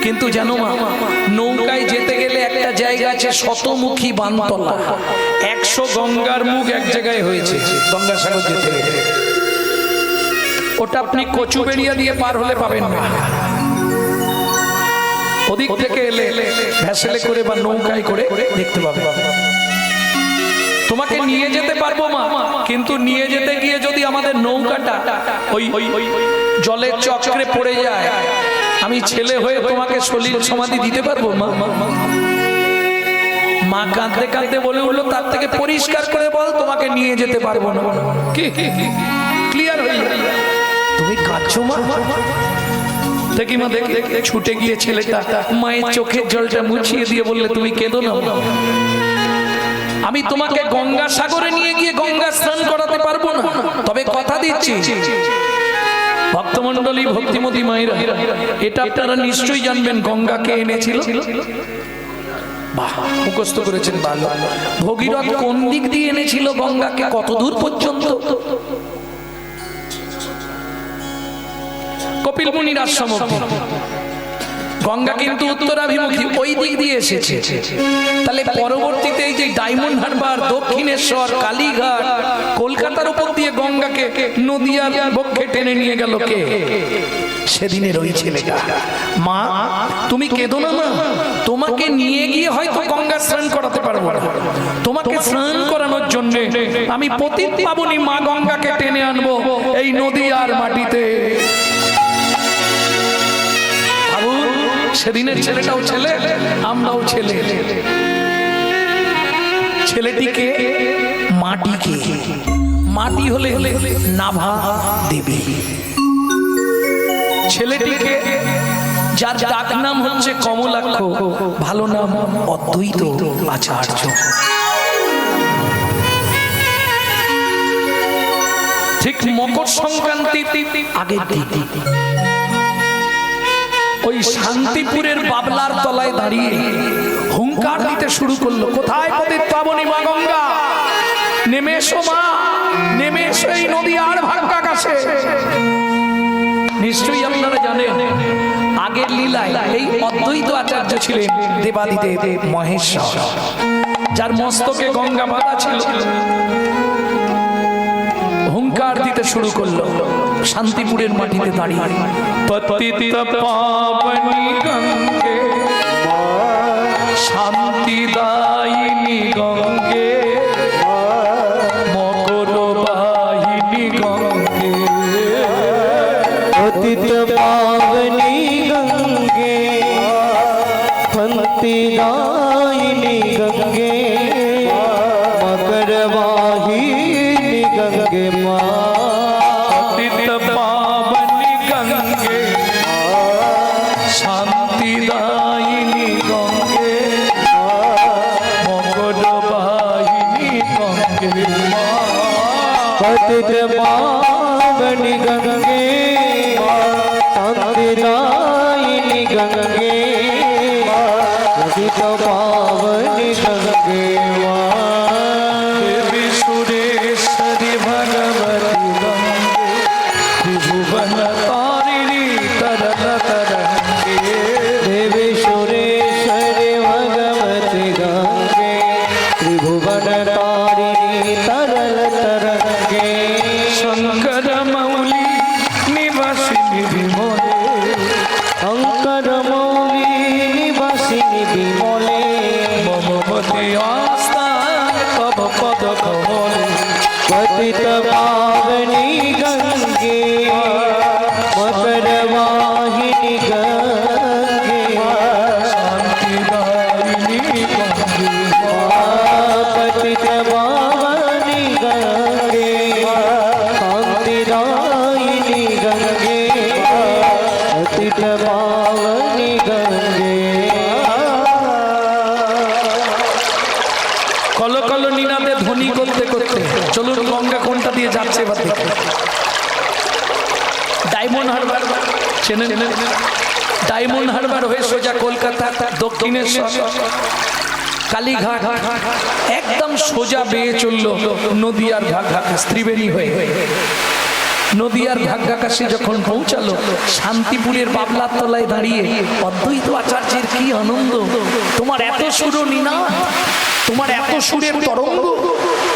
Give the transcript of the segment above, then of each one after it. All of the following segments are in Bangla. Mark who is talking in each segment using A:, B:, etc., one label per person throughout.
A: কিন্তু জানো মা, নৌকায় যেতে গেলে একটা জায়গা আছে শতমুখী বানতলা, 100 গঙ্গার মুখ এক জায়গায় হয়েছে গঙ্গাসাগর যেতে গেলে। ওটা আপনি কচুবেড়িয়া দিয়ে পার হলে পাবেন না, ওদিক থেকে এলে ভেসেলে করে বা নৌকায় করে দেখতে পাবে। তোমাকে নিয়ে যেতে পারবো মা, কিন্তু নিয়ে যেতে গিয়ে যদি আমাদের নৌকাটা ওই জলের চক্রে পড়ে যায়, আমি ছেলে হয়ে তোমাকে সলিল সমাধি দিতে পারবো মা? মা কাঁদতে কাঁদতে বলে উঠলো, তার থেকে পরিষ্কার করে বল তোমাকে নিয়ে যেতে পারবো না। কি ক্লিয়ার হয়ে তুমি কাঁদছো মা? দেখি মা, দেখে ছুটে গিয়ে ছেলেটা মায়ের চোখের জলটা মুছিয়ে দিয়ে বললে, তুমি কেঁদো না, আমি তোমাকে গঙ্গা সাগরে নিয়ে গিয়ে গঙ্গা স্নান করাতে পারবো না, তবে কথা দিচ্ছি ভক্তমন্ডলী, ভক্তিমতী মায়েরা, এটা আপনারা নিশ্চয়ই জানবেন, গঙ্গা কে এনেছিল? মুখস্থ করেছেন ভালো। ভগীরথ কোন দিক দিয়ে এনেছিল গঙ্গাকে, কত দূর পর্যন্ত? কপিল মুনির আশ্রম। গঙ্গা কিন্তু উত্তরাভিমুখী, ওই দিক দিয়ে এসেছে। তাহলে পরবর্তীতে এই যে ডায়মন্ড হারবার, দক্ষিণেশ্বর, কালীঘাট, কলকাতার উপর দিয়ে গঙ্গাকে নদিয়ার বক্ষে টেনে নিয়ে গেল কে? সেদিনের ওই ছেলেটা। মা তুমি কেঁদো না মা, তোমাকে নিয়ে গিয়ে হয়তো গঙ্গা স্নান করাতে পারবো না, তোমাকে স্নান করানোর জন্য আমি পতিত পাবনী মা গঙ্গাকে টেনে আনবো এই নদিয়ার মাটিতে। সেদিনের ছেলেটাও ছেলে, আমরাও ছেলে। ছেলেটিকে মাটিকে, মাটি হলে নাভা দেবী। ছেলেটিকে যার ডাক নাম হচ্ছে কমলাক্ষ, ভালো নাম অদ্বৈত আচার্য। ঠিক মকর সংক্রান্তি আগের দিন ওই শান্তিপুরের বাবলার তলায় দাঁড়িয়ে হুঙ্কার দিতে শুরু করলো, কোথায় পতিত পাবনী মা গঙ্গা? নেমে এসো মা, নেমে এসো এই নদীয়ার ভাগ্যাকাশে। নিশ্চয়ই আপনারা জানেন, আগের লীলায় এই অদ্বৈত আচার্য ছিলেন দেবাদিদেব মহেশ্বর, যার মস্তকে গঙ্গা বাঁধা ছিল। হুঙ্কার দিতে শুরু করলো শান্তিপুরের মাটিতে দাঁড়িয়ে, পতিত পাবনী গঙ্গে শান্তিদায়িনী গঙ্গে মকর বাহিনী গঙ্গে,
B: পতিত পাবনী গঙ্গে শান্তিদায়িনী গঙ্গে মকর বাহিনী গঙ্গে মা।
A: পতিত পাবনী গঙ্গে শান্তিদায়িনী গঙ্গে মকর বাহিনী গঙ্গে মা।
B: পতিত পাবনী গঙ্গে শান্তিদায়িনী গঙ্গে পতিত পাবনী গঙ্গে মা।
A: দেবী সুরেশ্বরী ভগবতী গঙ্গে ত্রিভুবন তারিণী তরল তরঙ্গে।
B: দেবী সুরেশ্বরী ভগবতী গঙ্গে ত্রিভুবন তারিণী তরল তরঙ্গে।
A: শঙ্কর মৌলি নিবাসিনী বিমলে,
B: শঙ্কর মৌলি নিবাসিনী বিমলে
A: মমমতি আস্থান তব পদ কমলে।
B: পতিত পাবনী গঙ্গে মকর বাহিনী গঙ্গে
A: শান্তিদায়িনী গঙ্গে
B: পতিত পাবনী গঙ্গে শান্তিদায়িনী গঙ্গে পতিত পাবনী গঙ্গে।
A: কলো কলো নিনাদে ধ্বনি করতে করতে চলুন গঙ্গা কোনটা দিয়ে যাচ্ছে এবার দেখুন। ডায়মন্ড হারবার চেনেন? ডায়মন্ড হারবার হয়ে সোজা কলকাতা, দক্ষিণেশ্বর, কালীঘাট, একদম সোজা বেয়ে চললো নদীয়ার ত্রিবেণী হয়ে। নদিয়ার ভাগ্যাকাশে যখন পৌঁছালো, শান্তিপুরের বাবলার তলায় দাঁড়িয়ে অদ্বৈত আচার্যের কি আনন্দ! তোমার এত সুর নীনা, তোমার এত সুরের তরঙ্গ,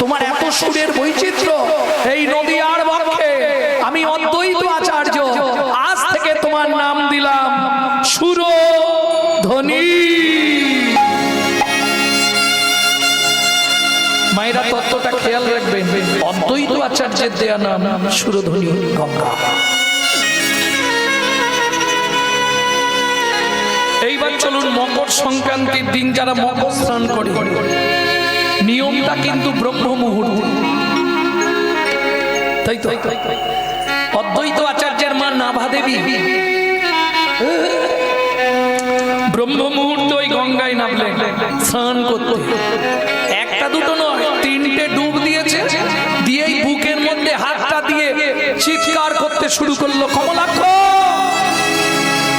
A: তোমার এত সুরের বৈচিত্র্য, এই নদিয়ার বক্ষে আমি অদ্বৈত আচার্য আজ থেকে তোমার নাম দিলাম সুরধ্বনি। মায়েরা তত্ত্বটা খেয়াল রাখবেন, অদ্বৈত আচার্যের দেয়া নাম সুরধ্বনি গঙ্গা। এইবার চলুন, মকর সংক্রান্তির দিন যারা মকর স্নান করে, নিয়মটা কিন্তু ব্রহ্ম মুহূর্ত, তাই তো? অদ্বৈত আচার্যের মা নাভা দেবী ব্রহ্ম মুহূর্তে ওই গঙ্গায় নামলেন স্নান করতে। একটা দুটো নয়, 3টে ডুব দিয়েছে, দিয়েই বুকের মধ্যে হাতটা দিয়ে চিৎকার করতে শুরু করলো, কমলাক্ষ,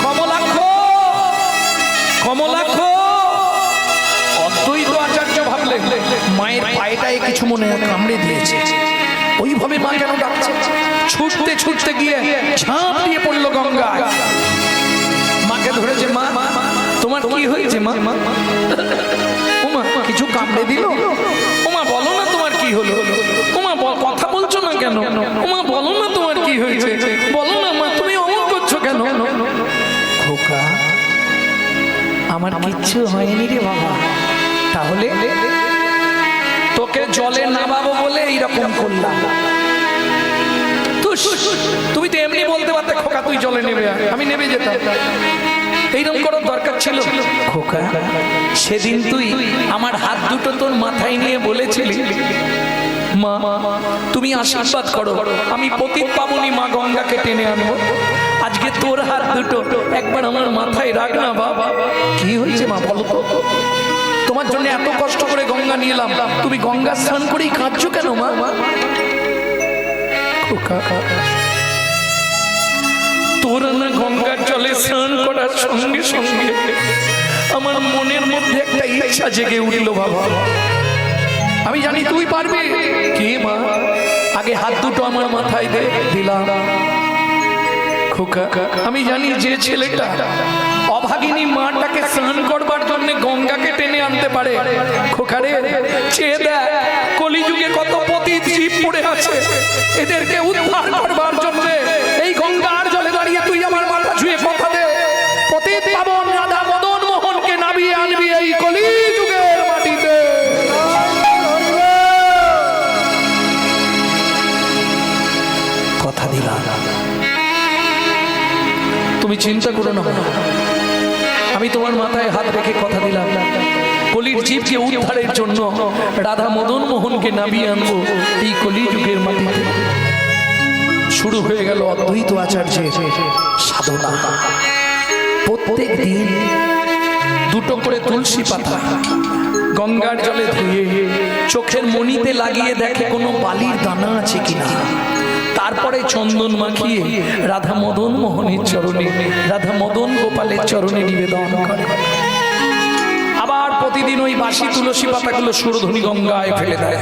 A: কমলাক্ষ, কমলাক্ষ। অদ্বৈত আচার্য ভাবলেন মায়ের পায়েটায় কিছু মনে হয় কামড়ে দিয়েছে, ওইভাবে মা কেন ডাকছে? ছুটতে ছুটতে গিয়ে ঝাঁপ দিয়ে পড়লো গঙ্গায়, মাকে ধরেছে। মা, তোমার কি হয়েছে? মা, ওমা কিছু কামড়ে দিল? ওমা বলো না তোমার কি হলো? ওমা কথা বলছো না কেন? ওমা বলো না তোমার কি হয়েছে? বলো না মা, তুমি অমন করছো কেন? খোকা, আমার কিচ্ছু হয়নি রে বাবা। তাহলে তোকে জলে নামাবো বলে এইরকম করলাম। তুমি তো এমনি বলতে পারতে, খোকা তুই জলে নেবে, আমি নেমে যেতাম। এইরকম করার দরকার ছিল? খোকা, সেদিন তুই আমার হাত দুটো তোর মাথায় নিয়ে বলেছিলি, মা তুমি আশীর্বাদ করো, আমি পতিত পাবনী মা গঙ্গাকে টেনে আনবো। আজকে তোর হাত দুটো একবার আমার মাথায় রাখ না বাবা। কি হয়েছে মা বলো তো? তোমার জন্য এত কষ্ট করে গঙ্গা নিয়ে এলাম, তুমি গঙ্গা স্নান করেই কাঁদছো কেন মা? খোকা, তোর না গঙ্গার জলে স্নান করার সঙ্গে সঙ্গে আমার মনের মধ্যে একটা ইচ্ছা জেগে উঠল বাবা। আমি জানি তুই পারবি। কি মা? আগে হাত দুটো আমার মাথায় দে। দিলাম। খোকা, আমি জানি যে ছেলেটা অভাগিনী মাটাকে স্নান করবার জন্য গঙ্গাকে টেনে আনতে পারে, খোকারে চেয়ে দেখ কলিযুগে কত পতিত জীব পড়ে আছে, এদেরকে উদ্ধার করবার জন্য এই গঙ্গার জলে দাঁড়িয়ে তুই আমার মাথা ছুঁয়ে কথা দে, পতিত পাবন রাধা মদন মোহনকে নামিয়ে আনবি এই কলিযুগের মাটিতে। কথা দিলাম, তুমি চিন্তা করো না, আমি তোমার মাথায় হাত রেখে কথা দিলাম, কলির জীবকে উদ্ধারের জন্য রাধা মদন মোহনকে নামিয়ে আনবো এই কলিযুগের মাটিতে। শুরু হয়ে গেল অদ্বৈত আচার্যের সাধনা। প্রত্যেক দিন দুটো করে তুলসী পাতা গঙ্গার জলে ধুয়ে চোখের মণিতে লাগিয়ে দেখে কোনো বালির দানা আছে কিনা, তারপরে চন্দন মাখিয়ে রাধা মদন মোহনের চরণে, রাধা মদন গোপালের চরণে নিবেদন করে। আবার প্রতিদিন ওই বাসি তুলসী পাতাগুলো সুরধ্বনি গঙ্গায় ফেলে দেয়।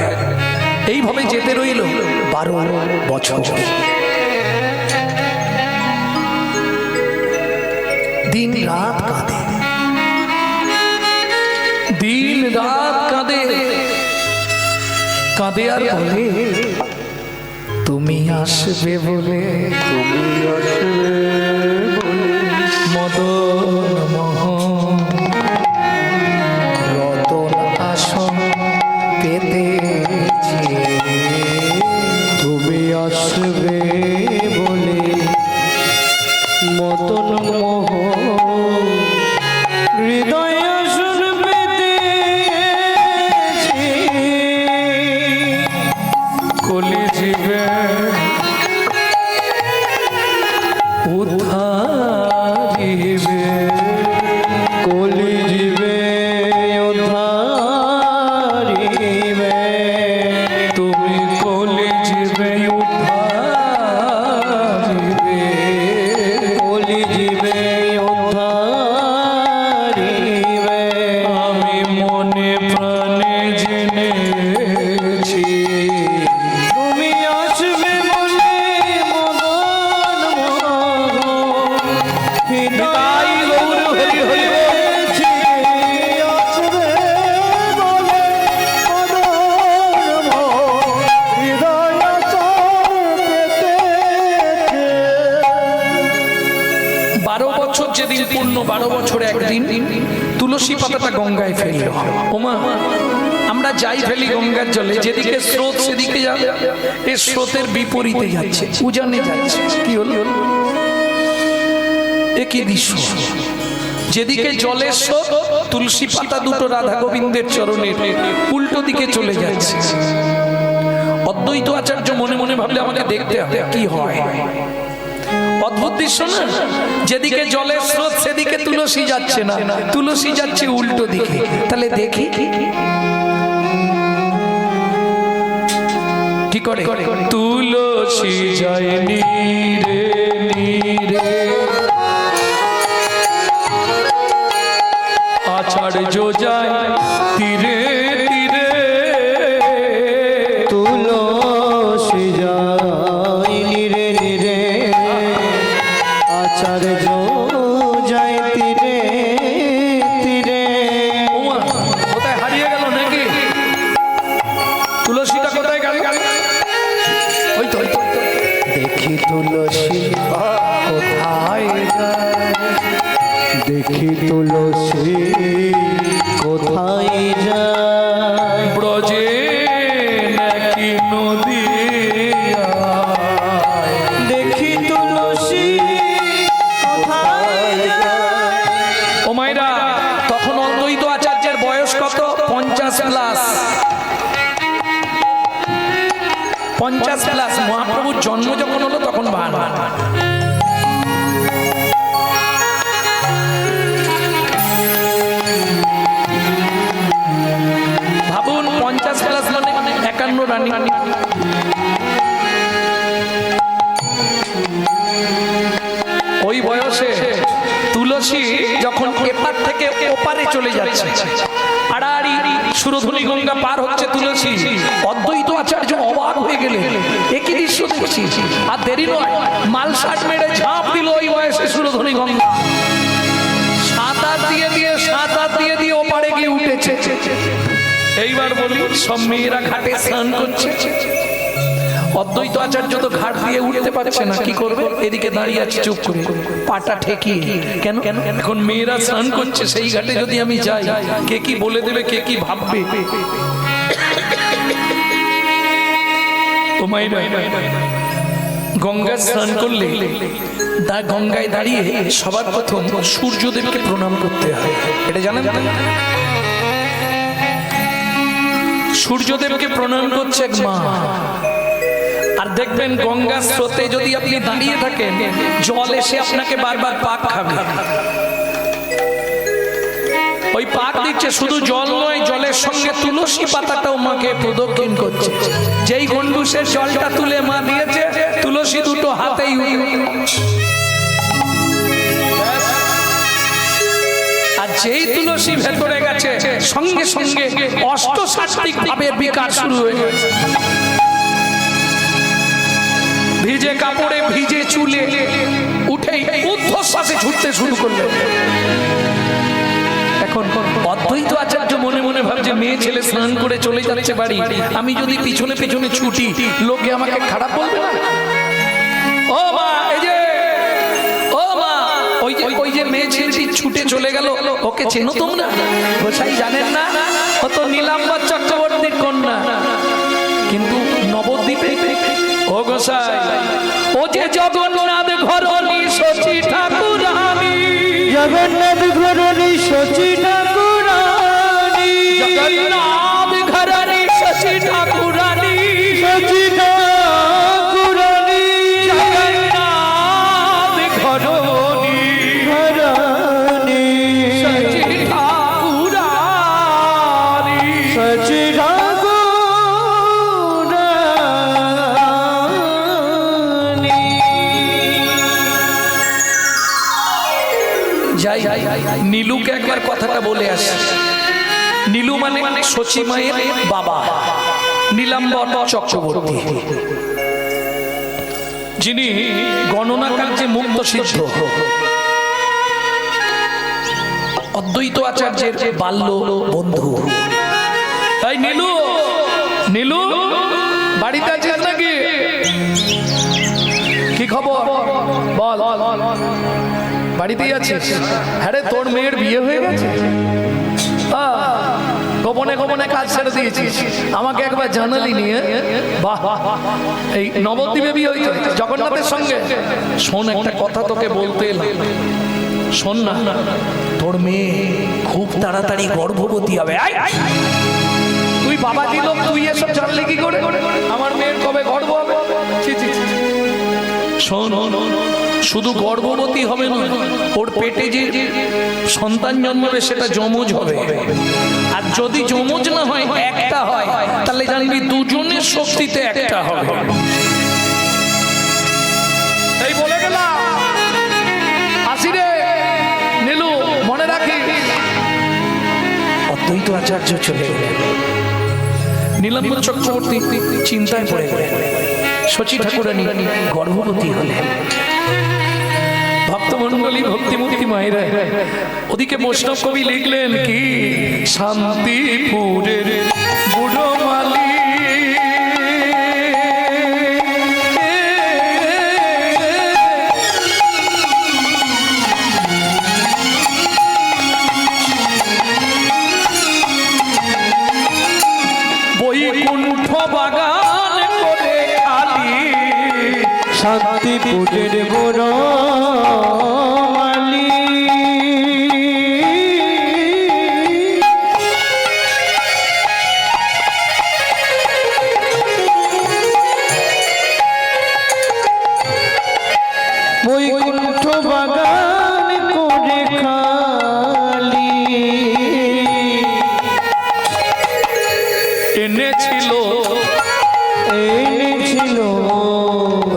A: এইভাবে যেতে রইল 12 বছর। দিন রাত কাঁদে, দিন রাত কাঁদে, কাঁদে আর বলে তুমি আসবে বলে, তুমি আসবে বলে মদন মোহন রতন আসন পেতেছি,
B: তুমি আসবে বলে মদন মোহন হৃদয় আসন পেতেছি,
A: কলি জীবে উদ্ধার জন্য 12 বছরে একদিন তুলসী পাতাটা গঙ্গায় ফেলল। ওমা, আমরা যাই ফেলি গঙ্গার জলে, যেদিকে স্রোত সেদিকে যাবে, এই স্রোতের বিপরীতে যাচ্ছে, উজানে যাচ্ছে। কি হলো? একই দৃশ্য, যেদিকে জলের স্রোত, তুলসী পাতা দুটো রাধা গোবিন্দের চরণের উল্টো দিকে চলে যাচ্ছে। অদ্বৈত আচার্য মনে মনে ভাবলে আমাকে দেখতে হবে কি হয়। অদ্ভুত দৃশ্য না? যেদিকে জলের স্রোত সেদিকে তুলসী যাচ্ছে না, তুলসী যাচ্ছে উল্টো দিকে। তাহলে দেখি কি করে। তুলসী যায় নীরে নীরে, আচার্য যায় তীরে তীরে।
B: তুলসী যায় নীরে নীরে, আচার্য যায় তীরে তীরে।
A: ওমা, কোথায় হারিয়ে গেল নাকি? তুলসীটা কোথায় গেল? ওই তো, ওই তো।
B: দেখি তুলসী কোথায় যায়, দেখি তুলসী কোথায় যায়।
A: ব্রজে নাকি নদী,
B: দেখি তুলসী কোথায় যায়।
A: ও মাইরা, তখন অদ্বৈত আচার্যের বয়স কত? 50+। 50+। মহাপ্রভুর জন্ম যখন হলো তখন 52। ভাবুন, 50+ মানে 51 রানী। ওই বয়সে তুলসী যখন এপার থেকে ওপারে চলে যাচ্ছে, আড়াআড়ি সুরধুনী গঙ্গা পার হচ্ছে তুলসী, অদ্বৈত আচার্য অবাক হয়ে গেলেন। একই দৃশ্য দেখছি। আর দেরি নয়, মালসাট মেরে ঝাঁপ দিল ওই বয়সে সুরধুনী গঙ্গা। সাঁতার দিয়ে দিয়ে ওপারে গিয়ে উঠেছে। এইবার বলি, সব মেয়েরা ঘাটে স্নান করছে। অদ্বৈত আচার্য তো ঘাট দিয়ে উঠতে পারছে না, কি করবে? এদিকে দাঁড়িয়ে আছে চুপ করে, পাটা ঠেকিয়ে। কেন? এখন মেয়েরা স্নান করছে, সেই ঘাটে যদি আমি যাই, কে কি বলে দেবে, কে কি ভাববে। ও মাইরা, গঙ্গা স্নান করলে গঙ্গায় দাঁড়িয়ে সবার প্রথম সূর্যদেবকে প্রণাম করতে হয়। এটা জানেন? সূর্যদেবকে প্রণাম করছে এক মা। আর দেখবেন গঙ্গা স্রোতে যদি আপনি দাঁড়িয়ে থাকেন, জল এসে আপনাকে বারবার পাক খাবে। ওই পাক দিচ্ছে, শুধু জল নয়, জলের সঙ্গে তুলসী পাতাটাও মাকে প্রদক্ষিণ করছে। যেই গন্ডুসের জলটা তুলে মা দিয়েছে, তুলসী দুটো হাতেই আর যেই তুলসী ভেতরে গেছে, সঙ্গে সঙ্গে অষ্টসাত্ত্বিক ভাবের বিকাশ শুরু হয়ে গেছে। ভিজে কাপড়ে, ভিজে চুলে উঠেই ঊর্ধ্বশ্বাসে ছুটতে শুরু করলেন। এখন অদ্বৈত আচার্য মনে মনে ভাবছে, মেয়ে ছেলে স্নান করে চলে যাচ্ছে বাড়ি, আমি যদি পিছনে পিছনে ছুটি, লোকে আমাকে খারাপ বলবে না? ও মা, এই যে, ও মা, ওই যে মেয়ে ছেলেটি ছুটে চলে গেল, ওকে চেনো তোমরা? গোসাই জানেন না? ও তো নীলাম্বর চক্রবর্তীর কন্যা। কিন্তু নবদ্বীপে, ও গোসাই, ও যে জগন্নাথ ঘরণী শচী ঠাকুরানী,
B: জগন্নাথ ঘরণী শচী ঠাকুরানী,
A: জগন্নাথ ঘরণী শচী ঠাকুরানী,
B: শচী ঠাকুরানী,
A: জগন্নাথ ঘরণী
B: ঘরণী,
A: শচী ঠাকুরানী,
B: শচী ঠাকুরানী।
A: যাই, নীলুকে একবার কথাটা বলে আসি। নীলু মানে শচী মায়ের বাবা, নীলাম্বর চক্রবর্তী, যিনি গণনা কার্যে মুক্ত সিদ্ধ, অদ্বৈত আচার্যের বাল্য বন্ধু। এই নীলু, নীলু বাড়িতে আছিস নাকি? কি খবর বল, বাড়িতেই আছিস? হ্যাঁ রে, তোর মেয়ের বিয়ে হয়ে গেছে? গোপনে গোপনে কাজ ছেড়ে দিয়েছিস, আমাকে একবার জানালি নিয়ে। বাহ, এই নবদ্বীপে বিয়ে হয়েছে জগন্নাথের সঙ্গে? শোন, একটা কথা তোকে বলতে এলাম, শোন না, তোর মেয়ে খুব তাড়াতাড়ি গর্ভবতী হবে। তুই বাবাজি লোক, তুই এসব জানলে কি করে আমার মেয়ের কবে গর্ভ হবে? শোন, শুধু গর্ভবতী হবে না, ওর পেটে যে সন্তান জন্মাবে সেটা যমজ হবে। আর যদি যমজ না হয়, একটা হয়, তাহলে জানবি দুজনের শক্তিতে একটা হবে। এই বলে গেলাম, আসি রে নীলু, মনে রাখি। অদ্বৈত আচার্য চলে গেলেন, নীলাম্বর চক্রবর্তী চিন্তায় পড়ে গেলেন। শচী ঠাকুরানী গর্ভবতী হলেন। ভক্তমন্ডলী, ভক্তিমূর্তি মায়েরা, ওদিকে বৈষ্ণব কবি লিখলেন কি, শান্তিপুরের বুড়ো মালি বৈকুণ্ঠ বাগান করে আলি,
B: শান্তিপুরের বড় মালি, বৈকুণ্ঠ বাগান করে খালি,
A: এনেছিল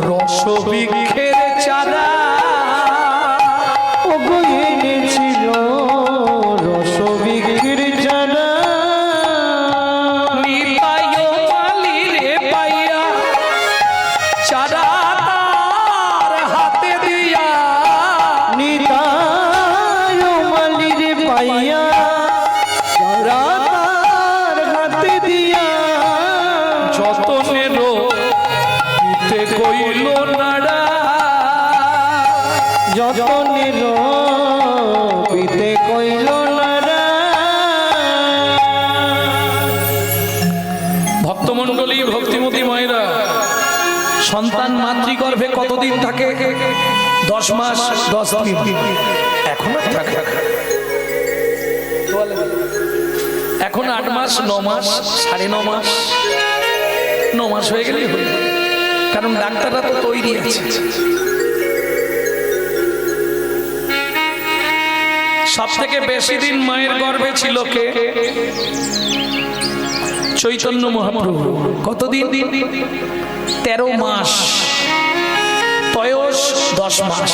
A: রসবৃক্ষের চারা,
B: ওগো এনেছিল রসবৃক্ষের চারা,
A: নিতাই মালি রে পাইয়া চারা তার হাতে দিয়া,
B: নিতাই মালি রে পাইয়া চারা তার হাতে দিয়া,
A: যতনেরও পিতে কইল নাড়া,
B: যতনের পিতে কইল নারা।
A: ভক্তমন্ডলী, ভক্তিমতী মায়েরা, সন্তান মাতৃগর্ভে কতদিন থাকে? 10 মাস 10 দিন। এখনো থাকে, এখন 8 মাস 9 মাস 9.5 মাস, 9 মাস হয়ে গেলেই হয়ে যাবে। কারণ ডাক্তাররা তো তৈরি আছে। সব থেকে বেশি দিন মায়ের গর্ভে ছিল কে? চৈতন্য মহাপ্রভু। কতদিন? 13 মাস, বয়স 10 মাস।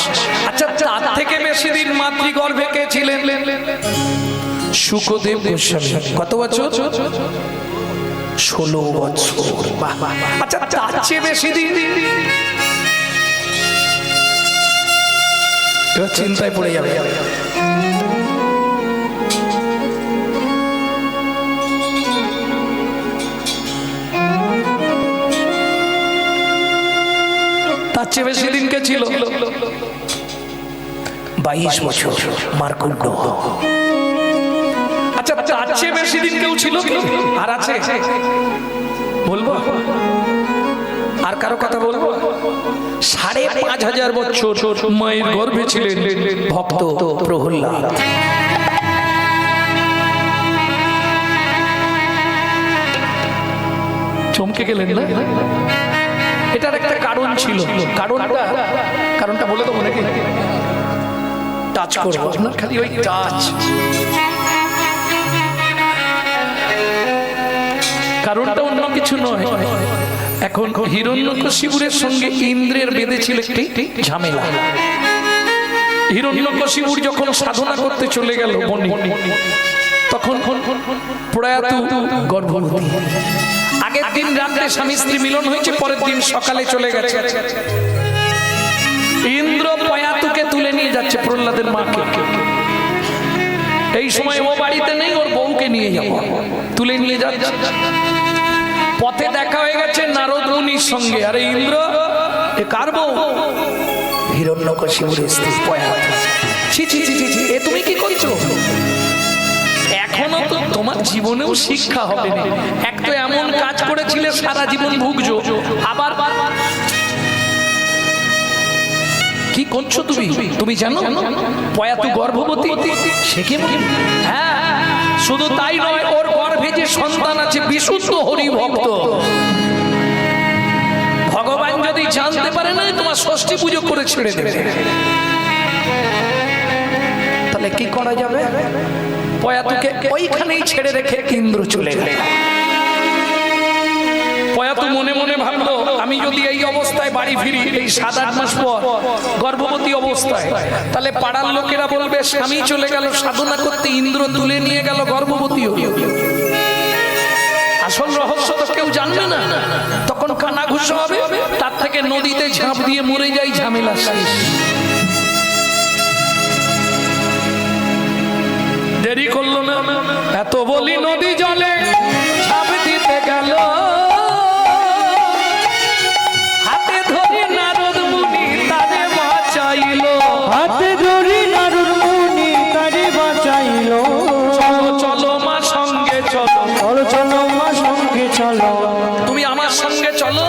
A: আচ্ছা, তার থেকে বেশি দিন মাতৃগর্ভে কে ছিলেন? শুকদেব গোস্বামী। কত বছর? 16 বছর। আচ্ছা, তার চেয়ে বেশি দিন? চিন্তায় পড়ে যাবে। তার চেয়ে বেশি দিন কে ছিল? 22 বছর, মার্কুণ্ড। আচ্ছা, তার চেয়ে বেশি দিন কেউ ছিল কি? আর আছে? বলবো? আর কারো কথা বলবো? 5,500 বছর মায়ের গর্ভে ছিলেন ভক্ত প্রহ্লাদ। চমকে গেলেন না? এটার একটা কারণ ছিল। কারণটা বলে তো মনে কি টাচ করবো আপনার, খালি ওই টাচ। কারণটা অন্য কিছু নয়। এখন হিরণ্যকশিপুরের সঙ্গে ইন্দ্রের বেঁধেছিল একটি ঝামেলা। হিরণ্যকশিপুর যখন সাধনা করতে চলে গেল বনে, তখন প্রয়াত গর্ভবতী। আগের দিন রাত্রে স্বামী স্ত্রী মিলন হয়েছে, পরের দিন সকালে চলে গেছে। ইন্দ্র প্রয়াতুকে তুলে নিয়ে যাচ্ছে, প্রহ্লাদের মাকে। এই সময় ও বাড়িতে নেই, ওর বউকে নিয়ে যাবো, তুলে নিয়ে যাচ্ছে। পথে দেখা হয়ে গেছে নারদ মুনির সঙ্গে। আরে ইন্দ্র, এ কার বউ? হিরণ্যকশিপুরের স্ত্রী প্রয়াত। ছি ছি ছি ছি ছি, এ তুমি কি করছো? এখনো তো তোমার জীবনেও শিক্ষা হবে না। এক তো এমন কাজ করেছিলে সারা জীবন ভুগছো, আবার কি করছো তুমি? তুমি জানো পয়াতু গর্ভবতী, সে কি? হ্যাঁ, শুধু তাই নয়, ওর গর্ভে যে সন্তান আছে বিশুদ্ধ হরি ভক্ত। ভগবান যদি জানতে পারে না তোমার ষষ্ঠী পুজো করে ছেড়ে দেবে, তাহলে কি করা যাবে? পয়াতুকে ওইখানেই ছেড়ে রেখে ইন্দ্র চলে গেল। পয়াতু মনে মনে ভাবলো, আমি যদি এই অবস্থায় বাড়ি ফিরি, এই 7-8 মাস পর গর্ভবতী অবস্থায়, তাহলে পাড়ার লোকেরা বলবে স্বামী চলে গেল সাধনা করতে, ইন্দ্র তুলে নিয়ে গেল গর্ভবতী। আসল রহস্য তো কেউ জানবে না, তখন কানাঘুষো হবে। তার থেকে নদীতে ঝাঁপ দিয়ে মরে যাই, ঝামেলা শেষ। দেরি করলো না, এত বলি নদী জলে ঝাঁপ দিতে গেল, হাতে ধরে নারদ মুনি তারে বাঁচাইলো,
B: হাতে ধরে নারদ মুনি তারে বাঁচাইলো।
A: চলো চলো মা সঙ্গে চলো,
B: চলো চলো মা সঙ্গে চলো,
A: তুমি আমার সঙ্গে চলো।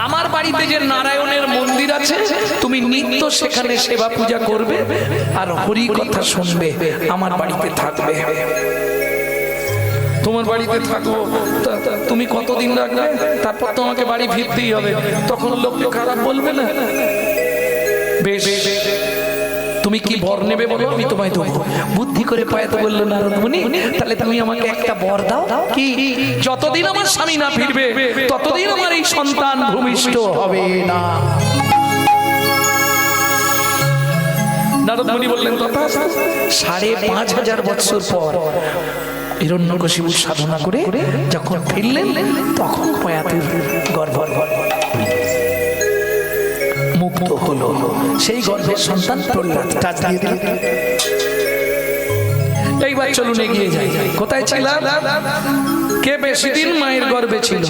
A: আমার বাড়িতে যে নারায়ণের মন্দির আছে, তুমি নিত্য সেখানে সেবা পূজা করবে আর হরি কথা শুনবে, আমার বাড়িতে থাকবে। তোমার বাড়িতে থাকবো, তুমি কতদিন রাখবে? তারপর তোমাকে বাড়ি ফিরতেই হবে, তখন লোক খারাপ বলবে না? বেশ, তুমি কি বর নেবে বলো, আমি তোমায় দেবো। বুদ্ধি করে পায়াতে বললো নারদ মুনি, তাহলে তুমি আমাকে একটা বর দাও। কি? যতদিন আমার স্বামী না ফিরবে ততদিন আমার এই সন্তান ভূমিষ্ঠ হবে না। নারদ মুনি বললেন তথা। 5,500 বছর পর হিরণ্যকশিপুর সাধনা করে যখন ফিরলেন, তখন পয়াতুর গর্ভ মুক্ত হলো। সেই গর্ভের সন্তান প্রহ্লাদ। এইবার চলুন এগিয়ে যাই। কোথায় ছিলাম? কে বেশি দিন মায়ের গর্ভে ছিল?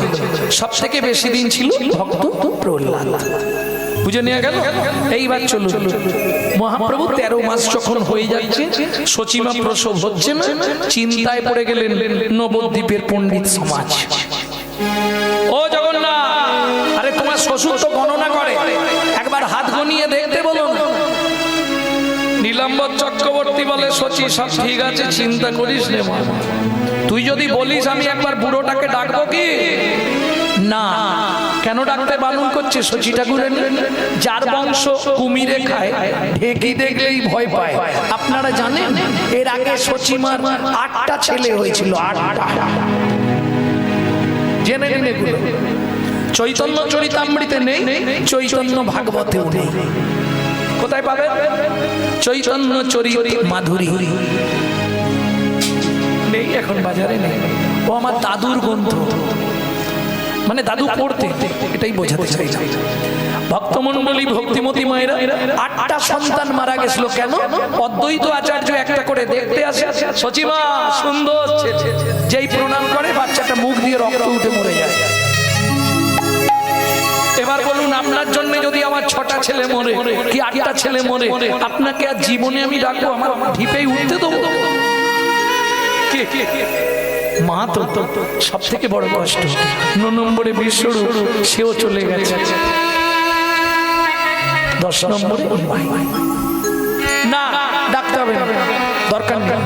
A: সব থেকে বেশি দিন ছিল ভক্ত প্রহ্লাদ। বুঝে নিয়ে গেল। এইবার চলুন, মহাপ্রভু 13 মাস যখন হয়ে যাচ্ছে, সচিমা প্রসব হচ্ছে না, চিন্তায় পড়ে গেলেন নবদ্বীপের পণ্ডিত সমাজ। ও জগন্নাথ, আরে তোমার শ্বশুর তো গণনা করে, একবার হাত গনিয়ে দেখতে বলুন। নীলাম্বর চক্রবর্তী বলে, সচি সব ঠিক আছে, চিন্তা করিস রে মা, তুই যদি বলিস আমি একবার বুড়োটাকে ডাকবো কি না? কেন ডাকতে বারণ করছে? সচি ঠাকুরের যার বংশ কুমিরে খায়, ঢেকি দেখলেই ভয় পায়। আপনারা জানেন এর আগে সচিমার 8টা ছেলে হয়েছিল, 8টা। জেনে নিন এগুলো। চৈতন্য চরিতামৃতে নেই, চৈতন্য ভাগবতেও নেই। কোথায় পাবেন? চৈতন্য চরিত মাধুরী নেই, এখন বাজারে নেই। ও আমার দাদুর গ্রন্থ, মানে দাদু পড়তে, এটাই বোঝাতে চাইলাম। ভক্তমন্ডলী, ভক্তিমতী মায়েরা, 8টা সন্তান মারা গেছিল। কেন? অদ্বৈত আচার্য একটা করে দেখতে আসে, সচিমা সুন্দর, যেই প্রণাম করে বাচ্চাটা মুখ দিয়ে রক্ত উঠে মরে যায়। এবার বলুন, আপনার জন্য যদি আমার 6টা ছেলে মরে কি 8টা ছেলে মরে, আপনাকে আর জীবনে আমি ডাকবো? আমার ঢিপেই উঠতে দেবো? মা তো সব থেকে বড় কষ্ট। 9 নম্বরে বিশ্বরূপ, সেও চলে গেছে। 10 নম্বরে না, ডাকতে হবে না, দরকার নেই।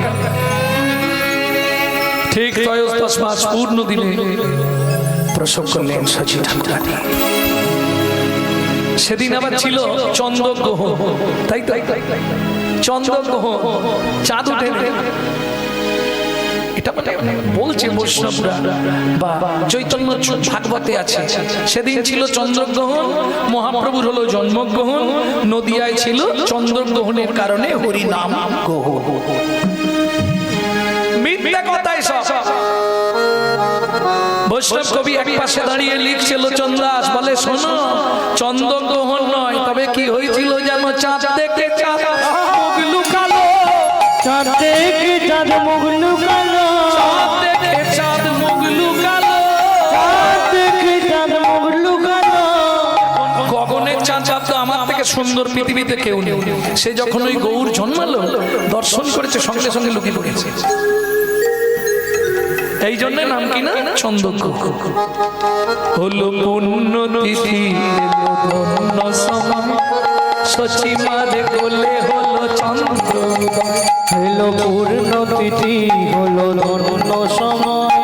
A: ঠিক 10 মাস পূর্ণ দিনে প্রসব করলেন সচি ঠাকুরানী। সেদিন আবার ছিল চন্দ্রগ্রহণ, তাই তো? চন্দ্রগ্রহণ, চাঁদ উঠে। এটা বলছে বৈষ্ণবরা বা চৈতন্য ভাগবতে আছে। সেদিন ছিল চন্দ্রগ্রহণ, মহাপ্রভুর হলো জন্মগ্রহণ। নদিয়ায় ছিল চন্দ্রগ্রহণের কারণে হরিনাম গ্রহণ। মিথ্যা কথাই সব। বৈষ্ণব কবি এক পাশে দাঁড়িয়ে লিখছে, লোচনদাস বলে, শোনো, চন্দ্রগ্রহণ নয়, তবে কি হয়েছিল জানো? চাঁদ দেখে চাঁদ মুখ লুকালো,
B: চাঁদ দেখে চাঁদ মুখ লুকালো,
A: চাঁদ দেখে চাঁদ মুখ লুকালো,
B: চাঁদ দেখে চাঁদ মুখ লুকালো।
A: গগনের চাঁদ তো আমার থেকে সুন্দর পৃথিবীতে কেউ নেই। সে যখন ওই গৌর জন্মালো, দর্শন করেছে, সঙ্গে সঙ্গে লুকিয়ে পড়েছে। এই জন্য নাম কি না চন্দ্রকূ। হলো পূর্ণ তিথি ধন্য সময়, সচিমারে কোলে হলো চন্দ্র।
B: হলো পূর্ণ তিথি হলো ধন্য সময়,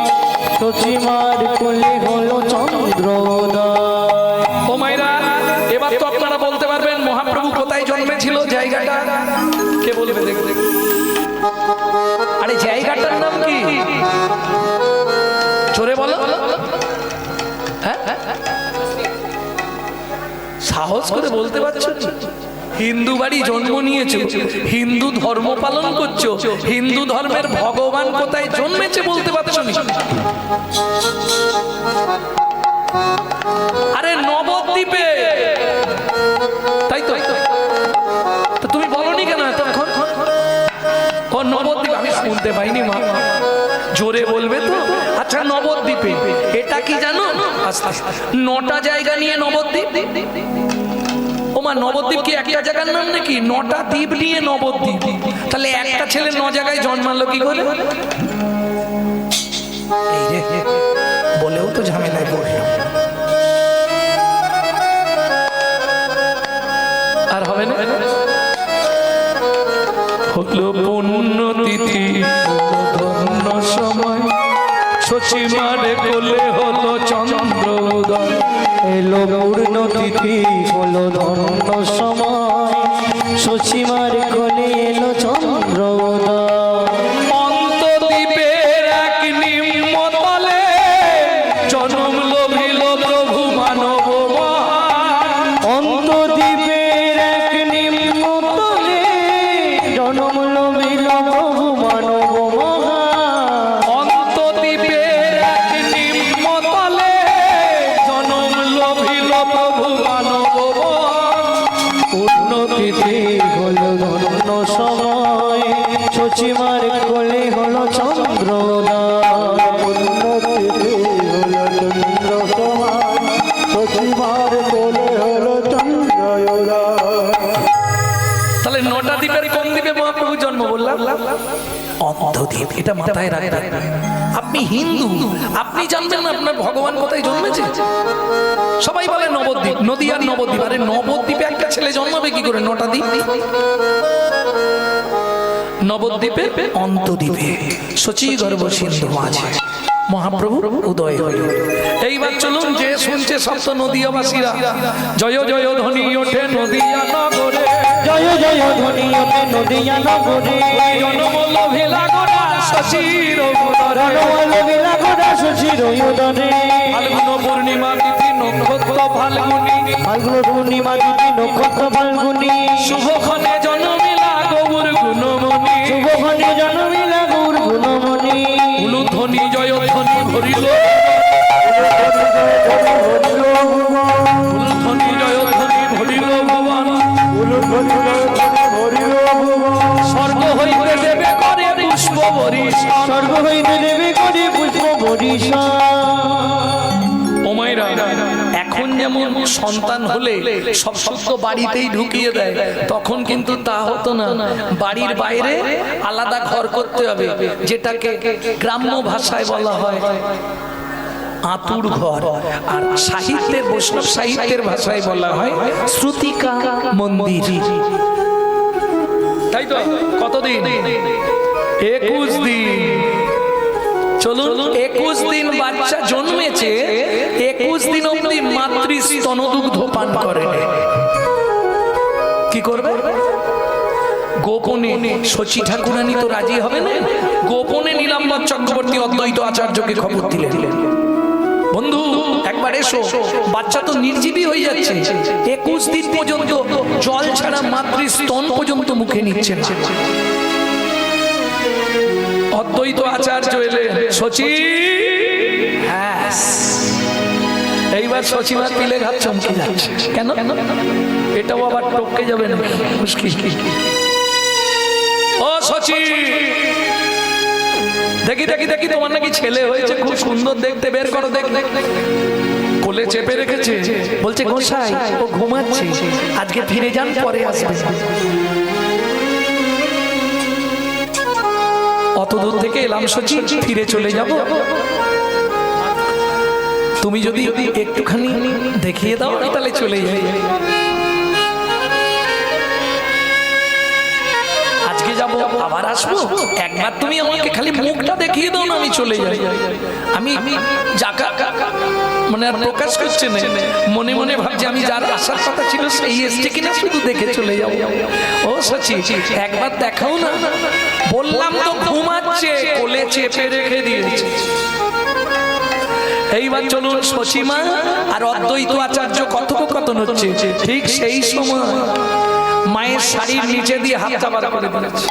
B: সচিমার কোলে হলো চন্দ্রোদয়।
A: ও মায়েরা, এবার তো আপনারা বলতে পারবেন মহাপ্রভু কোথায় জন্মেছিল, জায়গাটা কে বলবে? দেখবে, আরে জায়গাটার নাম কি? জোরে বলো। হ্যাঁ, সাহস করে বলতে পারছো? হিন্দু বাড়ি জন্ম নিয়েছো, হিন্দু ধর্ম পালন করছো, হিন্দু ধর্মের ভগবান কোথায় জন্মেছে বলতে পারছো না? আরে নবদ্বীপে। তাই তো, তো তুমি বলনি কেন এতক্ষণ? ও নবদ্বীপ, আমি শুনতে পাইনি মা, জোরে বলবে তো। আচ্ছা, নবদ্বীপে এটা কি জানো? 9টা জায়গা নিয়ে নবদ্বীপ। ও মা, নবদ্বীপ কি একটা জায়গার নাম নাকি? 9টা দ্বীপ নিয়ে নবদ্বীপ। তাহলে একটা ছেলে 9 জায়গায় জন্মালো কি করে? এই রে, বলেও তো ঝামেলায় পড়লাম। আর হবে না। হলো পূর্ণ তিথি ধন্য সময়, সচিমারে কোলে হলো চন্দ্রোদয়।
B: এলো পূর্ণ তিথি হলো ধন্য সময়, সচিমার কোলে এলো চন্দ্রোদয়।
A: অন্তদ্বীপের এক নিম্নতলে জনম লভিল প্রভু মানব মহান।
B: অন্তদ্বীপের এক নিম্নতলে জনম লভিল প্রভু মানব মহান।
A: অন্তদ্বীপের এক নিম্নতলে জনম লভিল প্রভু মানব মহান।
B: পূর্ণ তিথি হলো ধন্য সময়, সচিমার কোলে হলো চন্দ্রোদয়। পূর্ণ তিথি হলো চন্দ্র সময়, সচিমার কোলে হলো চন্দ্রোদয়।
A: তাহলে 9টা দ্বীপের কোন দ্বীপে মহাপ্রভু জন্ম বললাম? অন্ধদ্বীপ। এটা মাথায় রাখবেন। আপনি হিন্দু, আপনি জানবেন না আপনার ভগবান কোথায় জন্মেছে? সবাই বলে নবদ্বীপ, নদীয়ার নবদ্বীপ। আরে নবদ্বীপে একটা ছেলে জন্মাবে কি করে? 9টা দ্বীপ। নবদ্বীপে অন্তদ্বীপে সচি গর্ভ সিন্ধু মাঝে মহাপ্রভু উদয় হইল। এইবার চলুন, যে শুনছে সপ্ত নদীয়াবাসীরা জয় জয় ধ্বনি ওঠে নদীয়া নগরে,
B: জয় জয় ধ্বনি ওঠে নদীয়া নগরে।
A: জনমল্লভিলা গোরা শশীর উদরে,
B: জনমল্লভিলা গোরা শশীর উদরে।
A: ফাল্গুন পূর্ণিমা তিথি নক্ষত্র ফাল্গুনি,
B: ফাল্গুন পূর্ণিমা তিথি নক্ষত্র ফাল্গুনি।
A: শুভক্ষণে জন্মিলা গৌর গুণমণি,
B: শুভক্ষণে জন্মিলা গৌর গুণমণি।
A: উলুধ্বনি জয় ধ্বনি ভরিল, উলুধ্বনি জয় ধ্বনি ভরিল ভুবন। স্বর্গ হইতে দেবে করে পুষ্প বরিশন,
B: স্বর্গ হইতে দেবে করে পুষ্প বরিশন।
A: ও মায়েরা, এখন যেমন সন্তান হলে সব শব্দ বাড়িতেই ঢুকিয়ে দেয়, তখন কিন্তু তা হতো না। বাড়ির বাইরে আলাদা ঘর করতে হবে, যেটাকে গ্রাম্য ভাষায় বলা হয় আতুর ঘর, আর সাহিত্যের, বৈষ্ণব সাহিত্যের ভাষায় বলা হয় শ্রুতিকা মন্দির। তাই তো? কতদিন? 21 দিন। চলুন, 21 দিন বাচ্চা জন্মেছে, 21 দিন অবধি মাতৃ স্তনদুগ্ধ পান করে। কি করবে? গোপনে। শচী ঠাকুরানী তো রাজি হবে না, গোপনে নীলাম্বর চক্রবর্তী অদ্বৈত আচার্যকে খবর দিলেন, বন্ধু একবার এসো, বাচ্চা তো নির্জীবী হয়ে যাচ্ছে, 21 দিন পর্যন্ত জল ছাড়া মাতৃ স্তন পর্যন্ত মুখে নিচ্ছে না। অদ্বৈত আচার্য এলেন, শচী। হ্যাঁ, এইবার শচীমা তিলে ঘাত চমকে যাচ্ছে। কেন? এটাও আবার টপকে যাবে না, মুশকিল। ও শচী, দেখি দেখি দেখি, তোমার নাকি ছেলে হয়েছে, খুব সুন্দর দেখতে, বের করো, দেখ দেখ। কোলে চেপে রেখেছে, বলছে গোসাই ও ঘুমাচ্ছে, আজকে ফিরে যান, পরে আসবে। অত দূর থেকে এলাম সচি, ফিরে চলে যাব, তুমি যদি একটুখানি দেখিয়ে দাও তাহলে চলে যাই। আজকে যাব আবার আসবো, একবার তুমি আমাকে খালি মুখটা দেখিয়ে দাও না, আমি চলে যাই। আমি জাকা মানে আর প্রকাশ করছে না, মনে মনে ভাবছি আমি যার আসার কথা ছিল সেই এসছে কিনা, শুধু দেখে চলে যাও। ও সচি একবার দেখাও না, বললাম তো ঘুমাচ্ছে, কোলে চেপে রেখে দিয়েছে। এইবার চলুন সচিমা আর অদ্বৈত আচার্য কথোপকথন হচ্ছে। ঠিক সেই সময় মায়ের শাড়ির নিচে দিয়ে হাতটা বার করে দিয়েছে,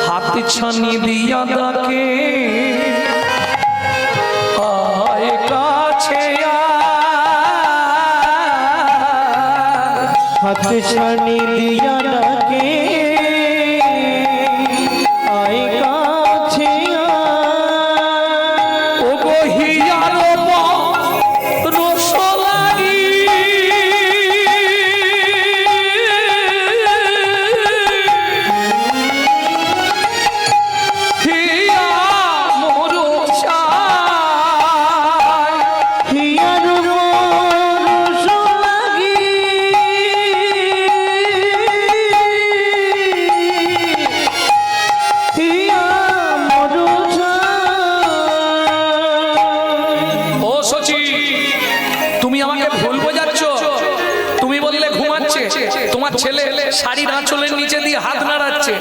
A: হাত ছানি দিয়া ডাকে আয় কাছে
B: হাত ছানি দিয়া ডাকে আয় কাছে
A: ও গহিয়ার রসলারি হিয়া মোর
B: হিয়ার রস লাগি হিয়া মোর
A: ও সচি তুমি আমাকে ভুল বোঝাচ্ছ, তুমি বললে ঘুমাচ্ছে, তোমার ছেলে শাড়ির আঁচলের নিচে দিয়ে হাত নাড়াচ্ছে।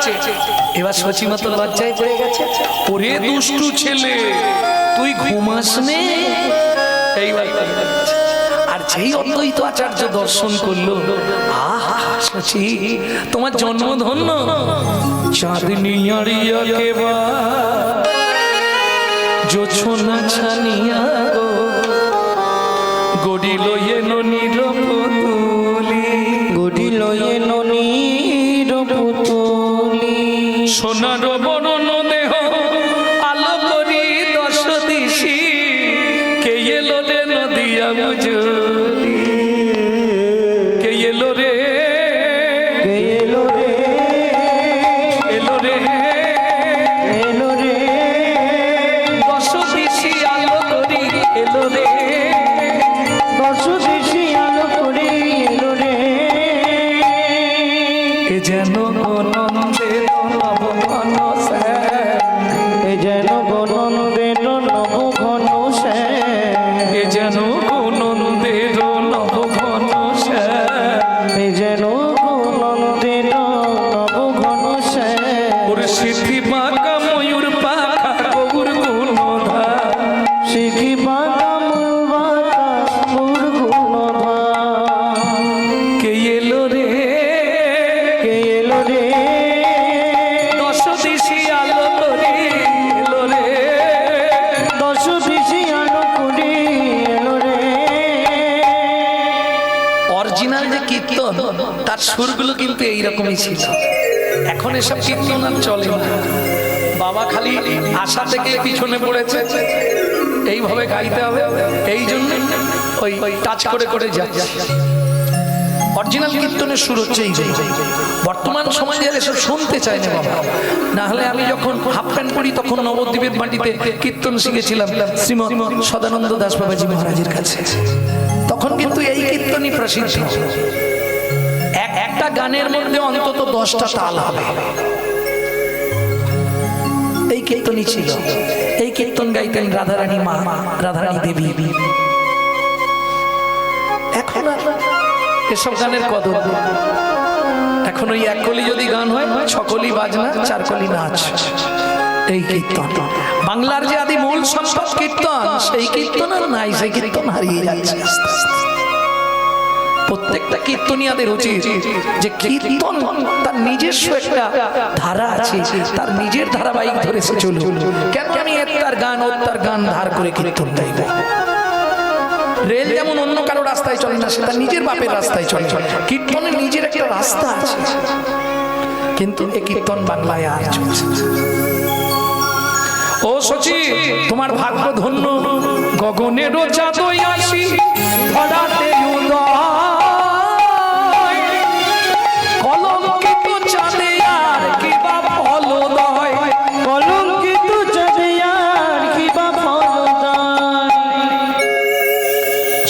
A: এবার সচিমা তো লজ্জায় পড়ে গেছে, ওরে দুষ্টু ছেলে তুই ঘুমাস নে। এইবার আর যেই অদ্বৈত আচার্য দর্শন করলো, আহা সচি তোমার জন্ম ধন্য, চাঁদনি আড়িয়া কেবা জোছনা ছানিয়া গো গড়িল এনো নিরপতুলি,
B: গড়িল এনো নিরপতুলি
A: সোনার বরণ দেহ আলো করি দশ দিশি, কে এলো রে নদিয়া বুঝলি, কে এলো রে
B: এলো রে
A: এলো রে
B: এলো রে
A: দশ দিশি আলো করি এলো রে,
B: দশ দেশি আলো করে এলো রে
A: এ যেন নন্দের নব ঘন
B: এ যেন গনন্দের নব ঘন
A: এ যেন নন্দের নব ঘন
B: এ যেন গনন্দের নব ঘন
A: ওর সিদ্ধি পাকা ময়ূর পাখা গৌর গুণধা,
B: শিখি বাগা মুলবাতা মুর গুণধা
A: কে এলো রে
B: কে এলো রে
A: দশ দিশি আলো করে এলো রে,
B: দশ দেশি আলো করে এলো রে
A: অরিজিনাল যে কীর্তন তার সুরগুলো কিন্তু এইরকমই ছিল। এখন এসব কীর্তন আর চলে না, বাবা খালি আশা থেকে পিছনে পড়েছে, এইভাবে গাইতে হবে, এই জন্য ওই টাচ করে করে যাচ্ছে। অরিজিনাল কীর্তনের সুর হচ্ছে এই জন্য। বর্তমান সমাজে এসব শুনতে চায় না বাবা, না হলে আমি যখন হাফ প্যান্ট পরি তখন নবদ্বীপের মাটিতে কীর্তন শিখেছিলাম শ্রীমৎ সদানন্দ দাস বাবাজি মহারাজের কাছে, তখন কিন্তু এই কীর্তনই প্রসিদ্ধ। একটা গানের মধ্যে অন্তত 10টা তাল হবে, এই কীর্তনই ছিল। এই কীর্তন গাইতেন রাধারানী মা, রাধারানী দেবী। এখন আর এসব গানের কদর, এখন ওই এক কলি যদি গান হয়, 6 কলি বাজনা, 4 কলি নাচ, এই কীর্তন। বাংলার যে আদি মূল সম্পদ কীর্তন, সেই কীর্তন আর নাই, সেই কীর্তন হারিয়ে যাচ্ছে আস্তে আস্তে। প্রত্যেকটা কীর্তনিয়াদের উচিত যে কীর্তন তার নিজস্ব একটা ধারা আছে, তার নিজের ধারাবাহিক ধরে সে চলুন। কেন আমি তার গান ও তার গান ধার করে কীর্তন গাইব? রেল যেমন অন্য কারো রাস্তায় চলে না, সেটা নিজের বাপের রাস্তায় চলে। কীর্তনের নিজের একটা রাস্তা আছে, কিন্তু এ কীর্তন বাংলায় আর চলছে। ও সচি তোমার ভাগ্য ধন্য, গগনেরও চাঁদই আসি ধরাতে উদয় কলঙ্কিত চাঁদে আর কি বা ফলদয়
B: কলঙ্কিত চাঁদে আর কি বা ফলদায়।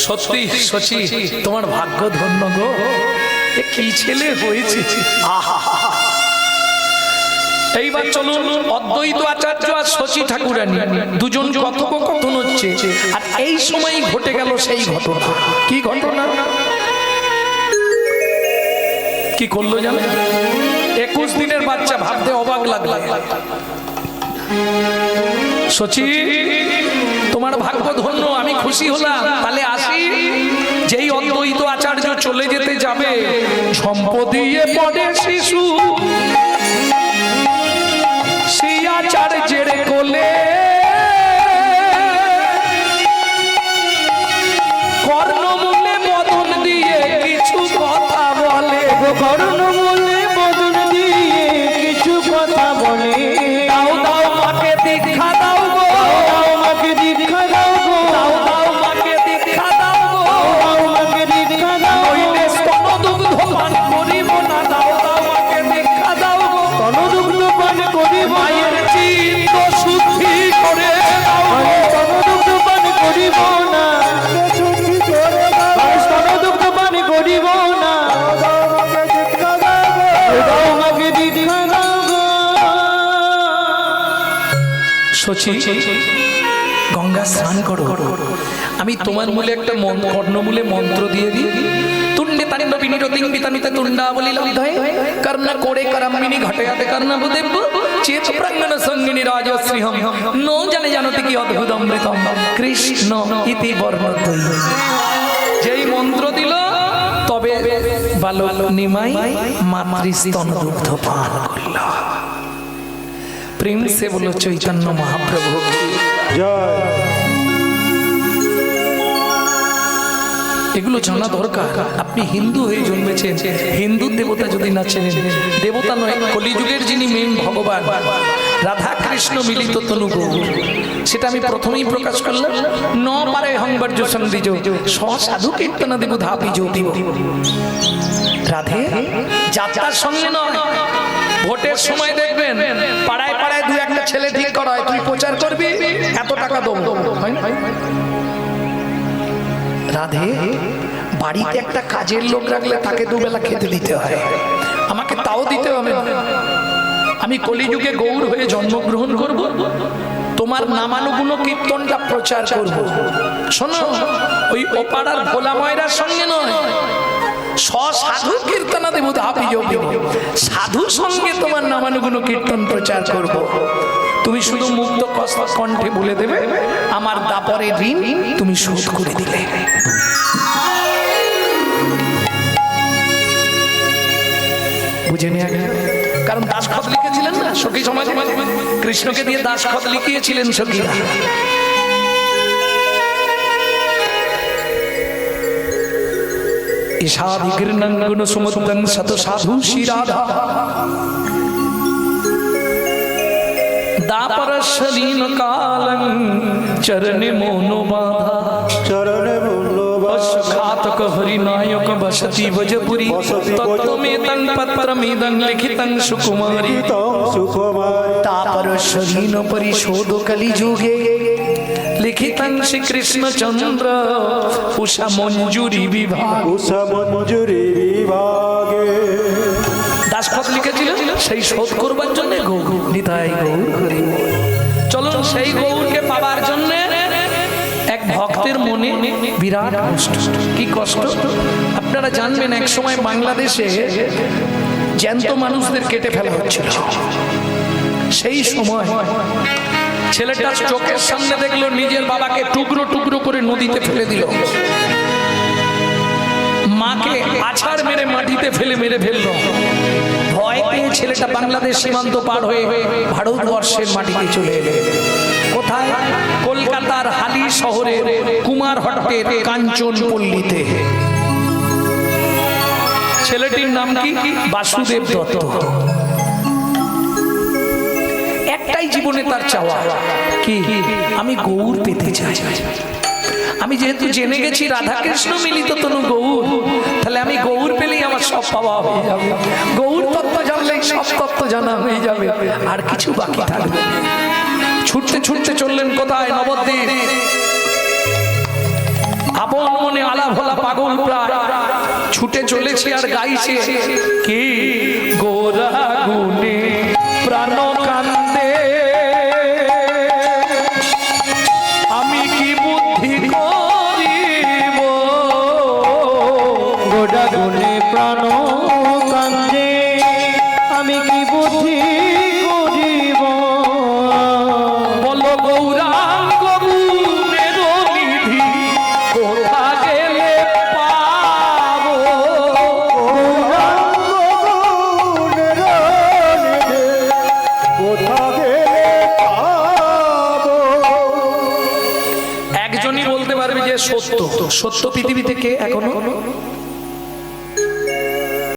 A: সত্যি শচী তোমার ভাগ্য ধন্য গো, এ কি ছেলে হয়েছে। আহা, এইবার চলুন অদ্বৈত আচার্য আর শচী ঠাকুরানী দুজন কথোপকথন হচ্ছে, আর এই সময় ঘটে গেল সেই ঘটনা। কি ঘটনা, কি করলো জানো? 21 দিনের বাচ্চা, ভাবতে অবাক লাগলো। শচী তোমার ভাগ্য ধন্য, আমি খুশি হলাম। তাহলে আসি, যেই অদ্বৈত আচার্য চলে যেতে যাবে, সম্পদিয়ে পড়ে শিশু সেই আচার্যের কোলে কর্ণমূলে বদন দিয়ে কিছু কথা বলে,
B: কর্ণমূলে বদন দিয়ে কিছু কথা বলে।
A: দাও দাও মাকে দীক্ষা দাও গো,
B: দাও মাকে দীক্ষা দাও গো,
A: দাও দাও মাকে দীক্ষা দাও গো,
B: দাও মাকে দীক্ষা দাও গো।
A: নইলে স্তনদুগ্ধ পান করিব না, দাও দাও মাকে দীক্ষা দাও গো,
B: স্তনদুগ্ধ পান করিব না,
A: মায়ের চিত্ত শুদ্ধি করে দাও গো,
B: স্তনদুগ্ধ পান করিব না, স্তনদুগ্ধ পান করিব না, দাও মাকে দীক্ষা দাও গো।
A: শচী গঙ্গা স্নান করো, আমি তোমার মূলে একটা কর্ণমূলে মন্ত্র দিয়ে দিই। তুণ্ডে তারিন্দ বিনিরতিং বিতানিতে তুণ্ডা বলি লব্ধয়ে কর্ণ কোড়ে করম্মিনী ঘটয়াতে কর্ণ বুদেব চেত প্রাঙ্গণ সঙ্গিনী রাজশ্রীহম নো জানে জানতে কি অদ্ভুত অমৃতম কৃষ্ণ ইতি বর্ণদ্বৈ। যেই মন্ত্র দিল তবে বালক নিমাই মাতৃস্তন দুগ্ধ পান করল। প্রেম সে বলো চৈতন্য মহাপ্রভু
B: জয়।
A: এগুলো জানা দরকার। আপনি হিন্দু হয়ে জন্মেছেন, হিন্দু দেবতা যদি না চেনেন, দেবতা নয়, কলিযুগের যিনি মেন ভগবান রাধা কৃষ্ণ মিলিত তনু গৌর, সেটা আমি প্রথমেই প্রকাশ করলাম। ন পারে হংবর্য সন্ধিজ সাধু কীর্তন দেব ধাপি জ্যোতিব। রাধে যাত্রার সঙ্গে নয়, ভোটের সময় দেখবেন পাড়ায় পাড়ায় দু একটা ছেলে ঠিক করা হয়, তুই প্রচার করবি এত টাকা দেবো। রাধে বাড়িতে একটা কাজের লোক রাখলে তাকে দুবেলা খেতে দিতে হয়, আমাকে তাও দিতে হবে। আমি কলিযুগে গৌর হয়ে জন্মগ্রহণ করব, তোমার নামানুগুণ কীর্তনটা প্রচার করব। শোনো, ওই ওপাড়ার ভোলা ময়রার সঙ্গে নয়, সাধু কীর্তন দেব ধাপি যোগী, সাধু সঙ্গে তোমার নামানুগুণ কীর্তন প্রচার করব। তুমি শুধু মুক্ত কণ্ঠে বলে দেবে, আমার দাপরের ঋণ তুমি শোধ করে দিলে। বুঝে নিয়ে গেল, কারণ দাসখত লিখেছিলেন না সখী সমাজে, কৃষ্ণকে দিয়ে দাসখত লিখিয়েছিলেন সখীরা। ঈশাদিগৃণাঙ্গুণ সুমুদ্রং শত সাধু শিরাধা দাপরশলীন কালং চরণে মনো বাধা,
B: চরণে
A: ঘাতক হরিনায়ক বসতি ভজপুরী তত্ত্বমেতং পত্রমেদং লিখিতং সুকুমারী তাপরশলীন পরিশোধ কলিযুগে লিখিতং শ্রী কৃষ্ণচন্দ্র উষা মঞ্জুরি বিভাগ। দাসখত লিখেছিলেন সেই শোধ করবার জন্য গৌর নিতাই গৌর হরি। চলুন সেই গৌরকে পাবার জন্য এক ভক্তের মনে বিরাট কষ্ট। কি কষ্ট আপনারা জানবেন, এক সময় বাংলাদেশে জ্যান্ত মানুষদের কেটে ফেলা হচ্ছিল। সেই সময় ছেলেটা চোখের সামনে দেখলো নিজের বাবাকে টুকরো টুকরো করে নদীতে ফেলে দিল, মাকে আছাড় মেরে মাটিতে ফেলে মেরে ফেললো। ভয় পেয়ে ছেলেটা বাংলাদেশ সীমান্ত পার হয়ে ভারতবর্ষের মাটিতে চলে এলো। কোথায়? কলকাতার হালি শহরের কুমারহট্টের কাঞ্চনপল্লীতে। ছেলেটির নাম কি? বাসুদেব দত্ত। একটাই জীবনে তার চাওয়া, কি? আমি গৌর পেতে চাই, আমি যেহেতু জেনে গেছি রাধাকৃষ্ণ মিলিত তনু গৌর, তাহলে আমি গৌর পেলেই আমার সব পাওয়া হয়ে যাবে। গৌর তত্ত্ব জানলেই সব তত্ত্ব জানা হয়ে যাবে, আর কিছু বাকি থাকবে না। ছুটতে ছুটতে চললেন কোথায়? নবদ্বীপ। আপন মনে আলা ভোলা পাগল প্রায় ছুটে চলেছে আর গাইছে কি গোরা গুনে প্রাণ কান্দে, আমি কি বুদ্ধি করিব,
B: গোটা গুণে প্রাণ কান্দে, আমি কি বুদ্ধি করিব,
A: বলো গৌরাঙ্গ গুণের নিধি কোথা গেলে পাবো, একজনই বলতে পারবে যে সত্য। সত্য পৃথিবীতে কে এখনো?